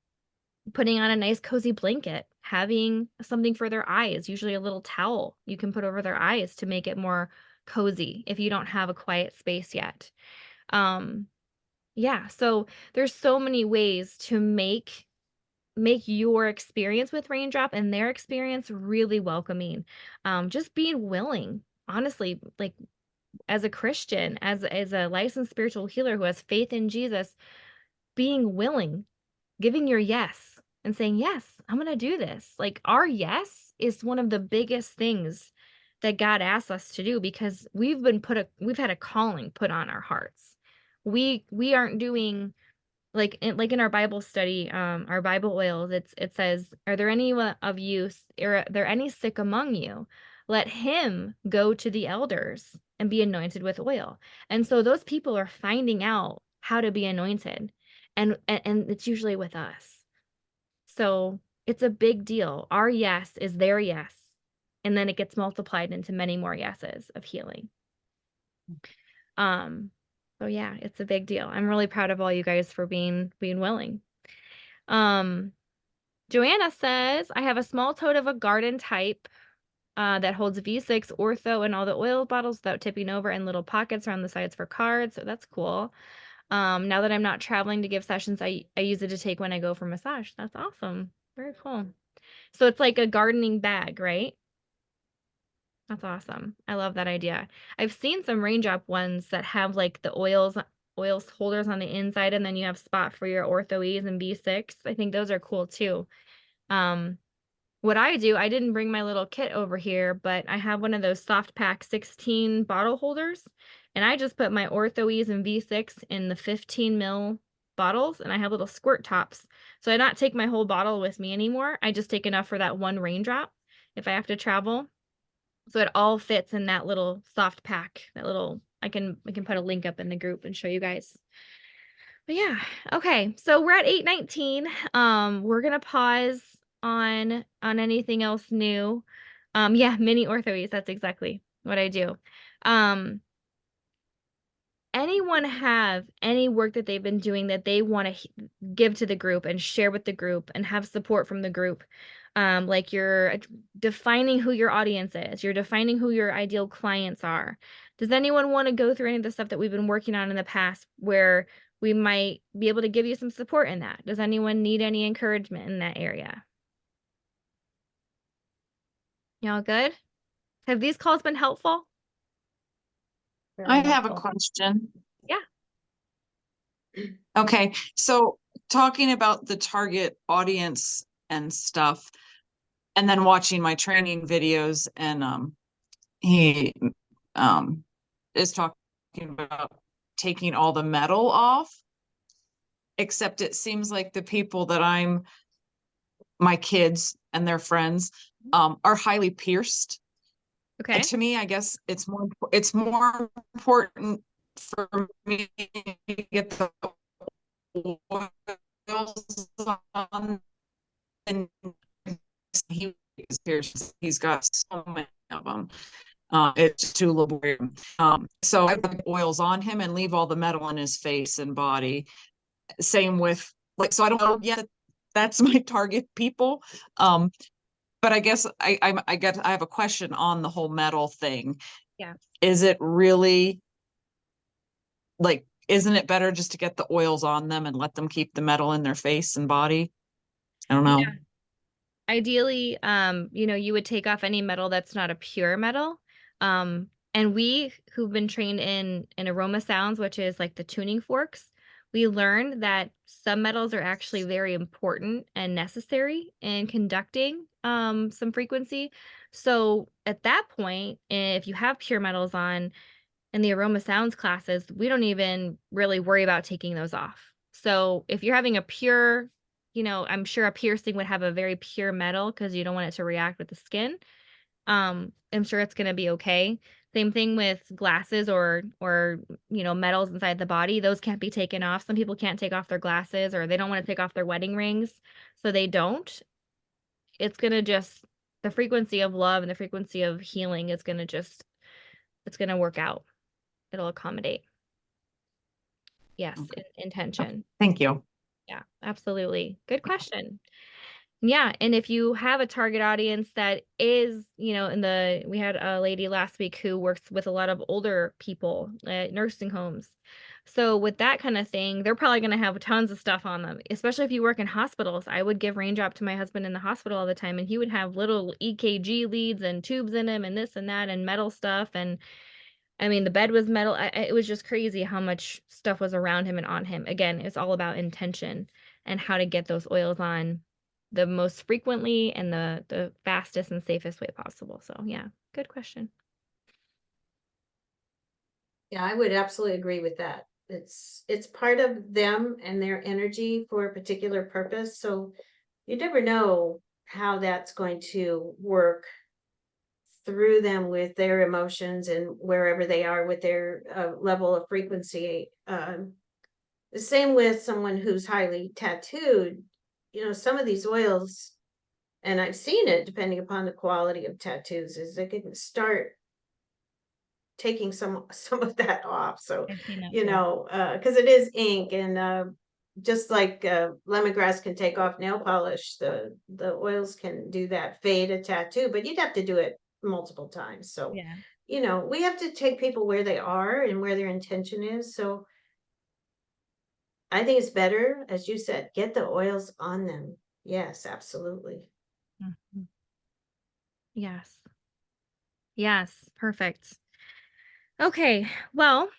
on a nice cozy blanket, having something for their eyes, usually a little towel you can put over their eyes to make it more cozy if you don't have a quiet space yet. Yeah, so there's so many ways to make your experience with Raindrop and their experience really welcoming. Just being willing, honestly, like as a Christian, as a licensed spiritual healer who has faith in Jesus, being willing, giving your yes and saying, yes, I'm going to do this. Like our yes is one of the biggest things that God asks us to do because we've had a calling put on our hearts. We aren't doing like in our Bible study, our Bible oils, it says, are there any of you, are there any sick among you? Let him go to the elders and be anointed with oil. And so those people are finding out how to be anointed, and it's usually with us. So it's a big deal. Our yes is their yes, and then it gets multiplied into many more yeses of healing. So yeah, it's a big deal. I'm really proud of all you guys for being willing. Joanna says, I have a small tote of a garden type that holds V6, ortho, and all the oil bottles without tipping over, and little pockets around the sides for cards. So that's cool. Now that I'm not traveling to give sessions, I use it to take when I go for massage. That's awesome. Very cool. So it's like a gardening bag, right? That's awesome. I love that idea. I've seen some raindrop ones that have like the oils holders on the inside, and then you have spot for your ortho-E's and B6. I think those are cool too. What I do, I didn't bring my little kit over here, but I have one of those soft pack 16 bottle holders, and I just put my ortho-E's and V6 in the 15 ml bottles, and I have little squirt tops. So I not take my whole bottle with me anymore. I just take enough for that one raindrop if I have to travel. So it all fits in that little soft pack, that little, I can put a link up in the group and show you guys. But yeah, okay. So we're at 8:19. We're gonna pause on anything else new. Yeah, mini orthoes, that's exactly what I do. Anyone have any work that they've been doing that they want to give to the group and share with the group and have support from the group? Like you're defining who your audience is, you're defining who your ideal clients are. Does anyone want to go through any of the stuff that we've been working on in the past where we might be able to give you some support in that? Does anyone need any encouragement in that area? Y'all good? Have these calls been helpful? Very I have a helpful. question. Yeah. Okay, so talking about the target audience and stuff, and then watching my training videos, and he is talking about taking all the metal off, except it seems like the people that my kids and their friends are highly pierced. Okay. And to me, I guess it's more important for me to get the oils on, and he is pierced. He's got so many of them. It's too laborious. So I put oils on him and leave all the metal in his face and body. Same with so I don't know yet. That's my target people. But I guess I have a question on the whole metal thing. Yeah. Is it really isn't it better just to get the oils on them and let them keep the metal in their face and body? I don't know. Yeah. Ideally, you would take off any metal that's not a pure metal. And we who've been trained in aroma sounds, which is like the tuning forks, we learned that some metals are actually very important and necessary in conducting some frequency. So at that point, if you have pure metals on in the aroma sounds classes, we don't even really worry about taking those off. So if you're having a pure you know, I'm sure a piercing would have a very pure metal because you don't want it to react with the skin. I'm sure it's gonna be okay. Same thing with glasses or you know, metals inside the body. Those can't be taken off. Some people can't take off their glasses or they don't want to take off their wedding rings, so they don't. It's gonna just the frequency of love and the frequency of healing is gonna just it's gonna work out. It'll accommodate. Yes, Okay. intention. Thank you. Yeah, absolutely. Good question. Yeah, and if you have a target audience that is, you know, we had a lady last week who works with a lot of older people at nursing homes. So with that kind of thing, they're probably going to have tons of stuff on them, especially if you work in hospitals. I would give Raindrop to my husband in the hospital all the time, and he would have little EKG leads and tubes in him and this and that and metal stuff. And I mean, the bed was metal. It was just crazy how much stuff was around him and on him. Again, it's all about intention and how to get those oils on the most frequently and the fastest and safest way possible. So yeah, good question. Yeah, I would absolutely agree with that. It's part of them and their energy for a particular purpose. So you never know how that's going to work through them with their emotions and wherever they are with their level of frequency. The same with someone who's highly tattooed. You know, some of these oils, and I've seen it depending upon the quality of tattoos, is they can start taking some of that off. So, I've seen that you too. know, because it is ink, and just like lemongrass can take off nail polish, the oils can do that, fade a tattoo, but you'd have to do it multiple times. So, Yeah. you know, we have to take people where they are and where their intention is. So I think it's better, as you said, get the oils on them. Yes, absolutely. Mhm. Yes. Yes. Perfect. Okay. Well,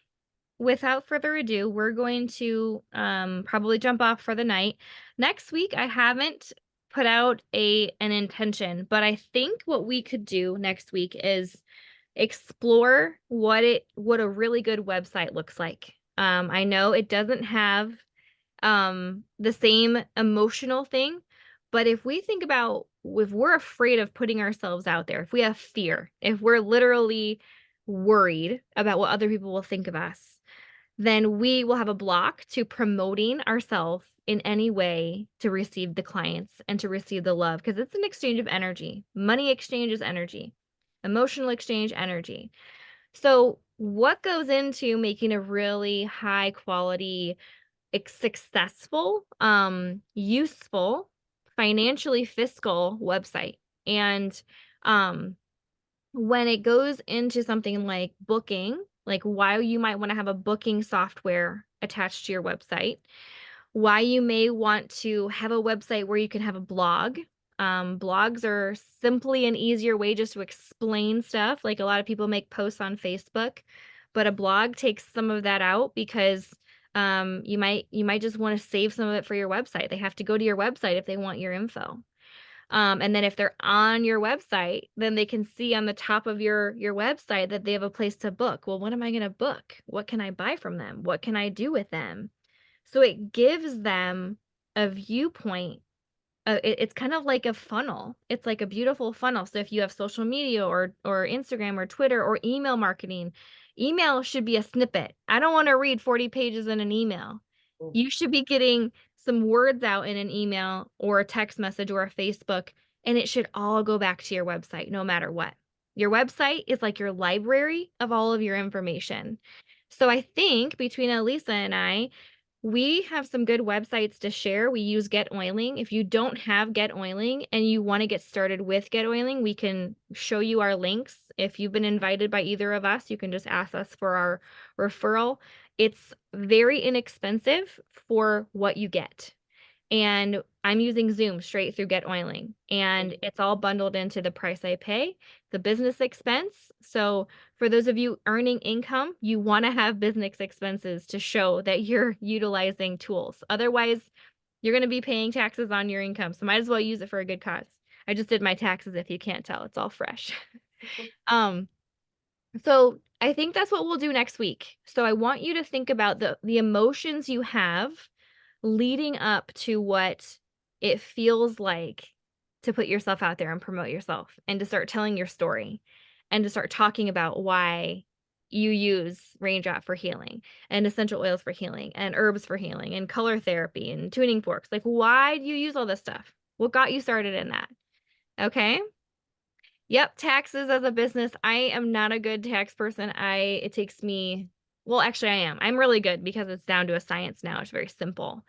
without further ado, we're going to probably jump off for the night. Next week, I haven't put out an intention, but I think what we could do next week is explore what a really good website looks like. I know it doesn't have the same emotional thing, but if we think about if we're afraid of putting ourselves out there, if we have fear, if we're literally worried about what other people will think of us, then we will have a block to promoting ourselves in any way to receive the clients and to receive the love, because it's an exchange of energy. Money exchange is energy, emotional exchange, energy. So, what goes into making a really high quality, successful, useful, financially fiscal website? And um, when it goes into something like booking, like why you might want to have a booking software attached to your website, why you may want to have a website where you can have a blog. Blogs are simply an easier way just to explain stuff. Like a lot of people make posts on Facebook, but a blog takes some of that out because you might just want to save some of it for your website. They have to go to your website if they want your info. And then if they're on your website, then they can see on the top of your website that they have a place to book. Well, what am I going to book? What can I buy from them? What can I do with them? So it gives them a viewpoint. It's kind of like a funnel. It's like a beautiful funnel. So if you have social media or Instagram or Twitter or email marketing, email should be a snippet. I don't want to read 40 pages in an email. You should be getting some words out in an email or a text message or a Facebook, and it should all go back to your website no matter what. Your website is like your library of all of your information. So I think between Elisa and I, we have some good websites to share. We use Get Oiling. If you don't have Get Oiling and you want to get started with Get Oiling, we can show you our links. If you've been invited by either of us, you can just ask us for our referral. It's very inexpensive for what you get. And I'm using Zoom straight through Get Oiling, and it's all bundled into the price I pay, the business expense. So for those of you earning income, you want to have business expenses to show that you're utilizing tools. Otherwise, you're going to be paying taxes on your income. So might as well use it for a good cause. I just did my taxes if you can't tell. It's all fresh. So I think that's what we'll do next week. So I want you to think about the emotions you have leading up to what it feels like to put yourself out there and promote yourself and to start telling your story and to start talking about why you use Raindrop for healing and essential oils for healing and herbs for healing and color therapy and tuning forks. Like, why do you use all this stuff? What got you started in that? Okay. Yep, taxes as a business. I am not a good tax person. It takes me, well, actually I am. I'm really good because it's down to a science now. It's very simple.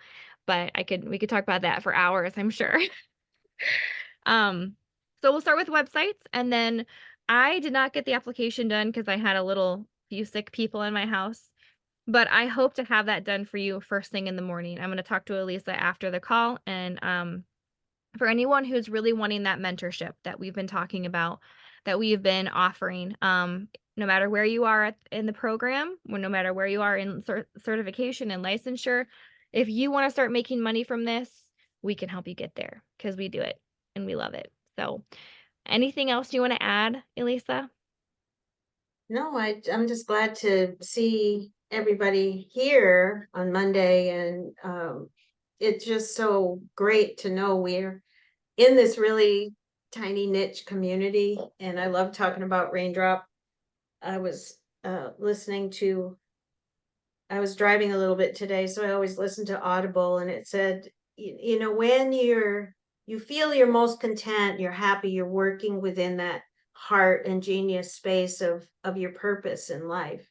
But we could talk about that for hours, I'm sure. So we'll start with websites, and then I did not get the application done because I had few sick people in my house. But I hope to have that done for you first thing in the morning. I'm going to talk to Elisa after the call, and for anyone who's really wanting that mentorship that we've been talking about, that we've been offering, no matter where you are in the program, or no matter where you are in certification and licensure, if you want to start making money from this, we can help you get there because we do it and we love it. So anything else you want to add, Elisa? No, I'm just glad to see everybody here on Monday, and it's just so great to know we're in this really tiny niche community, and I love talking about Raindrop. I was I was driving a little bit today, so I always listen to Audible, and it said, you know, when you feel you're most content, you're happy, you're working within that heart and genius space of your purpose in life.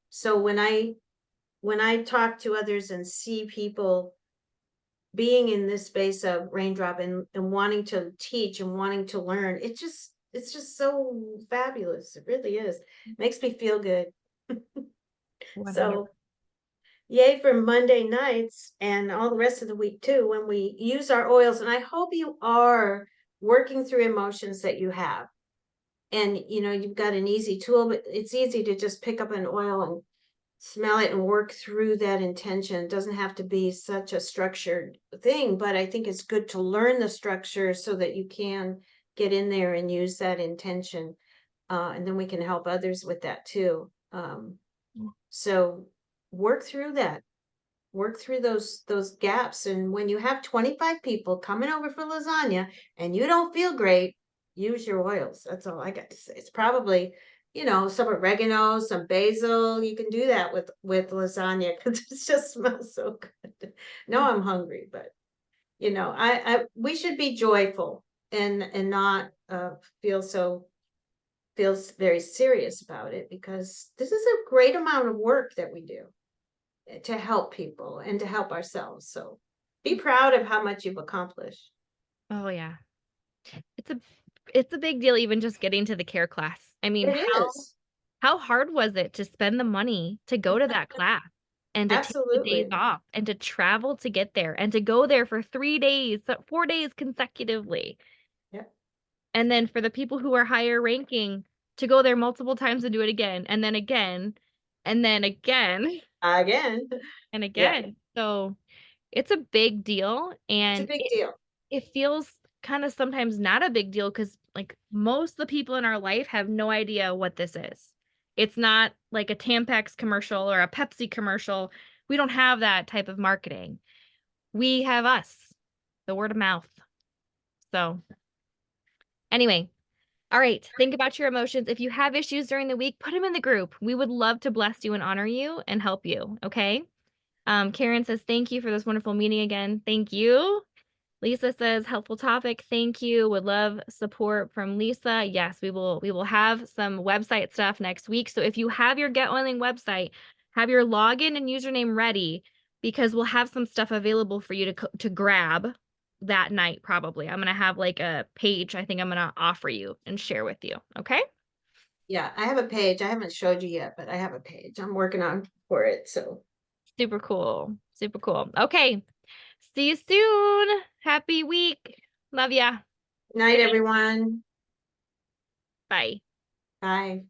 So when I talk to others and see people being in this space of Raindrop and wanting to teach and wanting to learn, it's just so fabulous. It really is. Makes me feel good. 100%. So yay for Monday nights and all the rest of the week too, when we use our oils. And I hope you are working through emotions that you have. And you know, you've got an easy tool, but it's easy to just pick up an oil and smell it and work through that intention. It doesn't have to be such a structured thing, but I think it's good to learn the structure so that you can get in there and use that intention. And then we can help others with that too. So work through that. Work through those gaps. And when you have 25 people coming over for lasagna and you don't feel great, use your oils. That's all I got to say. It's probably, you know, some oregano, some basil. You can do that with lasagna because it just smells so good. Now I'm hungry, but you know, I we should be joyful and not feels very serious about it, because this is a great amount of work that we do to help people and to help ourselves. So be proud of how much you've accomplished. Oh yeah. It's a big deal even just getting to the care class. I mean, It is. how hard was it to spend the money to go to that class and to take the days Absolutely. off and to travel to get there and to go there for 3 days, 4 days consecutively? Yep. And then for the people who are higher ranking to go there multiple times and do it again and then again and then again Again. and Yeah. again. So it's a big deal, It's a and big deal. it feels kind of sometimes not a big deal because like most of the people in our life have no idea what this is. It's not like a Tampax commercial or a Pepsi commercial. We don't have that type of marketing. We have us, the word of mouth. So anyway, all right, think about your emotions. If you have issues during the week, put them in the group. We would love to bless you and honor you and help you, okay? Karen says, thank you for this wonderful meeting again. Thank you. Lisa says, helpful topic. Thank you. Would love support from Lisa. Yes, we will have some website stuff next week. So if you have your Get Oiling website, have your login and username ready, because we'll have some stuff available for you to grab that night probably. I'm going to have like a page I think I'm going to offer you and share with you. Okay? Yeah, I have a page. I haven't showed you yet, but I have a page. I'm working on for it. So Super cool. Super cool. Okay. See you soon. Happy week. Love ya. night, everyone. Bye. Bye.